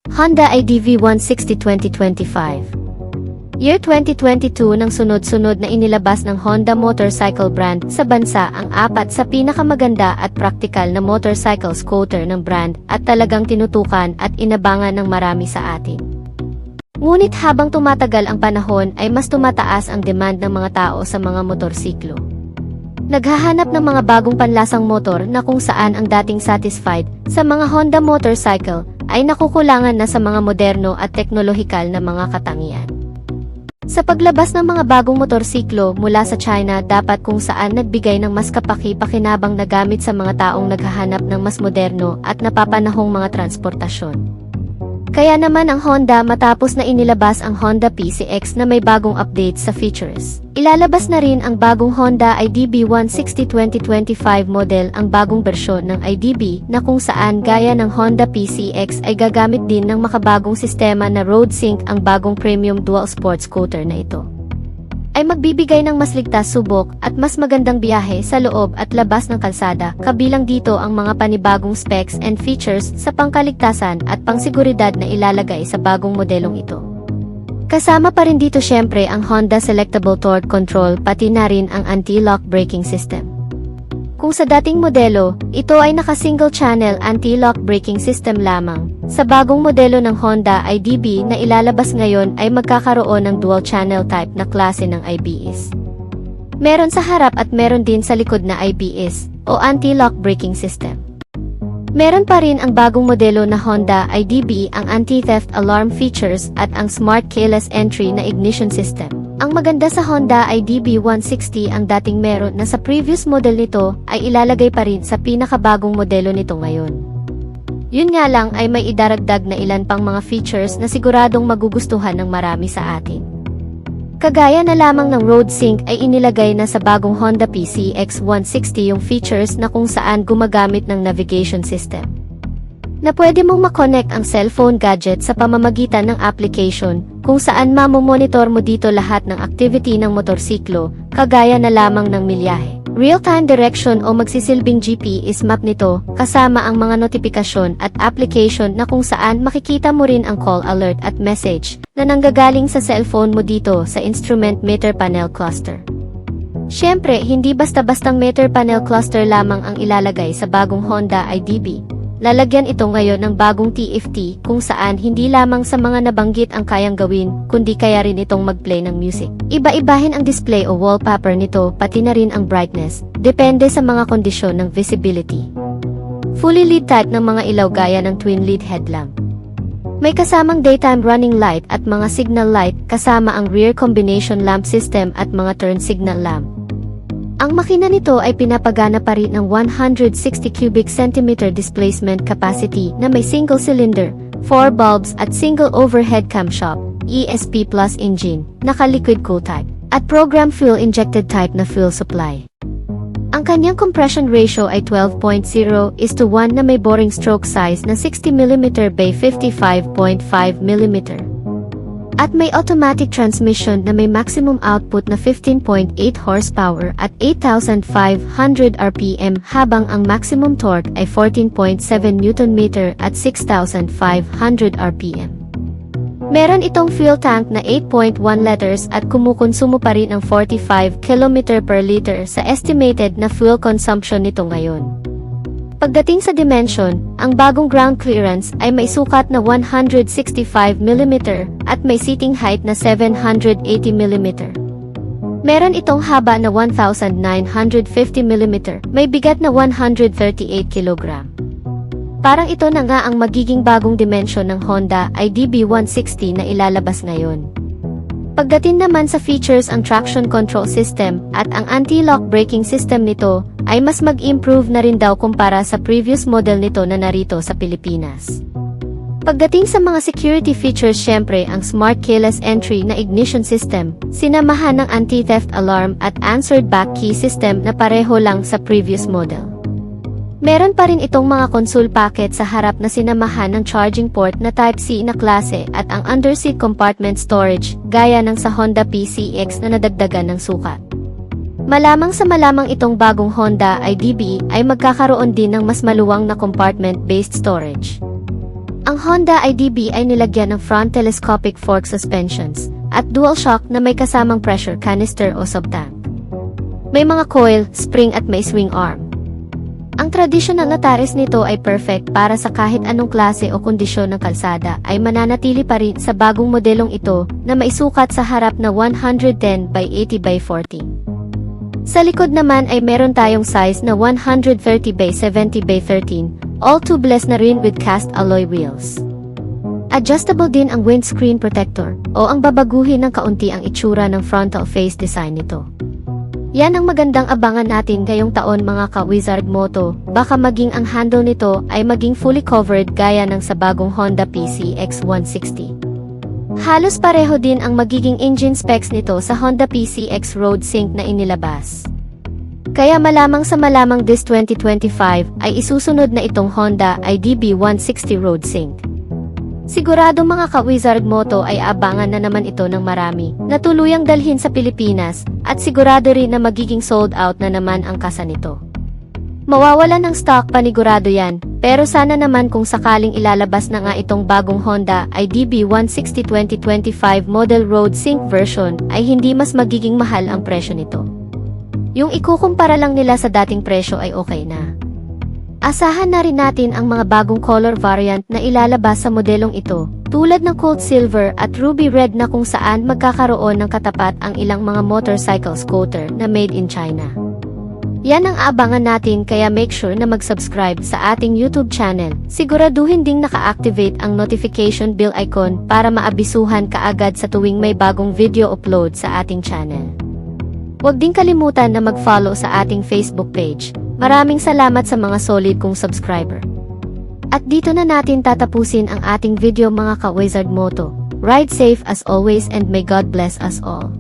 Honda IDV 160 2025. Year 2022 nang sunod-sunod na inilabas ng Honda motorcycle brand sa bansa ang apat sa pinakamaganda at praktikal na motorcycle scooter ng brand at talagang tinutukan at inabangan ng marami sa atin. Ngunit habang tumatagal ang panahon ay mas tumataas ang demand ng mga tao sa mga motorsiklo. Naghahanap ng mga bagong panlasang motor na kung saan ang dating satisfied sa mga Honda motorcycle ay nakukulangan na sa mga moderno at teknolohikal na mga katangian. Sa paglabas ng mga bagong motorsiklo mula sa China dapat kung saan nagbigay ng mas kapaki-pakinabang na gamit sa mga taong naghahanap ng mas moderno at napapanahong mga transportasyon. Kaya naman ang Honda matapos na inilabas ang Honda PCX na may bagong update sa features. Ilalabas na rin ang bagong Honda IDB 160 2025 model ang bagong bersyon ng IDB na kung saan gaya ng Honda PCX ay gagamit din ng makabagong sistema na RoadSync ang bagong premium dual sport scooter na ito. Ay magbibigay ng mas ligtas subok at mas magandang biyahe sa loob at labas ng kalsada, kabilang dito ang mga panibagong specs and features sa pangkaligtasan at pangsiguridad na ilalagay sa bagong modelong ito. Kasama pa rin dito syempre ang Honda Selectable Torque Control pati na rin ang anti-lock braking system. Kung sa dating modelo, ito ay naka-single channel anti-lock braking system lamang. Sa bagong modelo ng Honda IDB na ilalabas ngayon ay magkakaroon ng dual channel type na klase ng ABS. Meron sa harap at meron din sa likod na ABS o anti-lock braking system. Meron pa rin ang bagong modelo na Honda IDB ang anti-theft alarm features at ang smart keyless entry na ignition system. Ang maganda sa Honda IDB 160 ang dating meron na sa previous model nito ay ilalagay pa rin sa pinakabagong modelo nito ngayon. Yun nga lang ay may idaragdag na ilan pang mga features na siguradong magugustuhan ng marami sa atin. Kagaya na lamang ng RoadSync ay inilagay na sa bagong Honda PCX 160 yung features na kung saan gumagamit ng navigation system. Na pwede mong makonect ang cellphone gadget sa pamamagitan ng application kung saan mamomonitor mo dito lahat ng activity ng motorsiklo, kagaya na lamang ng milyahe. Real-time direction o magsisilbing GPS map nito, kasama ang mga notifikasyon at application na kung saan makikita mo rin ang call alert at message na nanggagaling sa cellphone mo dito sa instrument meter panel cluster. Siyempre, hindi basta-bastang meter panel cluster lamang ang ilalagay sa bagong Honda IDB. Lalagyan ito ngayon ng bagong TFT kung saan hindi lamang sa mga nabanggit ang kayang gawin, kundi kaya rin itong mag-play ng music. Iba-ibahin ang display o wallpaper nito pati na rin ang brightness, depende sa mga kondisyon ng visibility. Fully LED type ng mga ilaw gaya ng twin LED headlamp. May kasamang daytime running light at mga signal light kasama ang rear combination lamp system at mga turn signal lamp. Ang makina nito ay pinapagana pa rin ng 160 cubic centimeter displacement capacity na may single cylinder, 4 bulbs at single overhead camshaft, ESP Plus engine, naka-liquid cool type, at program fuel injected type na fuel supply. Ang kanyang compression ratio ay 12.0:1 na may boring stroke size na 60 mm by 55.5 mm. At may automatic transmission na may maximum output na 15.8 horsepower at 8,500 RPM habang ang maximum torque ay 14.7 Nm at 6,500 RPM. Meron itong fuel tank na 8.1 liters at kumukonsumo pa rin ng 45 km per liter sa estimated na fuel consumption nito ngayon. Pagdating sa dimension, ang bagong ground clearance ay may sukat na 165 mm at may seating height na 780 mm. Meron itong haba na 1,950 mm, may bigat na 138 kg. Parang ito na nga ang magiging bagong dimension ng Honda IDB 160 na ilalabas ngayon. Pagdating naman sa features ang traction control system at ang anti-lock braking system nito ay mas mag-improve na rin daw kumpara sa previous model nito na narito sa Pilipinas. Pagdating sa mga security features syempre ang smart keyless entry na ignition system, sinamahan ng anti-theft alarm at answered back key system na pareho lang sa previous model. Meron pa rin itong mga console packet sa harap na sinamahan ng charging port na Type-C na klase at ang underseat compartment storage, gaya ng sa Honda PCX na nadagdagan ng sukat. Malamang sa malamang itong bagong Honda IDB ay magkakaroon din ng mas maluwang na compartment-based storage. Ang Honda IDB ay nilagyan ng front telescopic fork suspensions at dual shock na may kasamang pressure canister o sub-tank. May mga coil, spring at may swing arm. Ang traditional na taris nito ay perfect para sa kahit anong klase o kondisyon ng kalsada ay mananatili pa rin sa bagong modelong ito na maisukat sa harap na 110 by 80 by 40. Sa likod naman ay meron tayong size na 130 by 70 by 13, all tubeless na rin with cast alloy wheels. Adjustable din ang windscreen protector o ang babaguhin ng kaunti ang itsura ng frontal face design nito. Yan ang magandang abangan natin ngayong taon mga ka-Wizard Moto, baka maging ang handle nito ay maging fully covered gaya ng sa bagong Honda PCX 160. Halos pareho din ang magiging engine specs nito sa Honda PCX Road Sync na inilabas. Kaya malamang sa malamang this 2025 ay isusunod na itong Honda IDB 160 Road Sync. Sigurado mga ka-Wizard Moto ay abangan na naman ito ng marami na tuluyang dalhin sa Pilipinas at sigurado rin na magiging sold out na naman ang kasa nito. Mawawalan ng stock panigurado yan, pero sana naman kung sakaling ilalabas na nga itong bagong Honda IDB 160 2025 Model Road Sync version ay hindi mas magiging mahal ang presyo nito. Yung ikukumpara lang nila sa dating presyo ay okay na. Asahan na rin natin ang mga bagong color variant na ilalabas sa modelong ito, tulad ng Cold Silver at Ruby Red na kung saan magkakaroon ng katapat ang ilang mga motorcycle scooter na made in China. Yan ang abangan natin kaya make sure na mag-subscribe sa ating YouTube channel. Siguraduhin ding naka-activate ang notification bell icon para maabisuhan kaagad sa tuwing may bagong video upload sa ating channel. Huwag ding kalimutan na mag-follow sa ating Facebook page. Maraming salamat sa mga solid kong subscriber. At dito na natin tatapusin ang ating video mga ka-Wizard Moto. Ride safe as always and may God bless us all.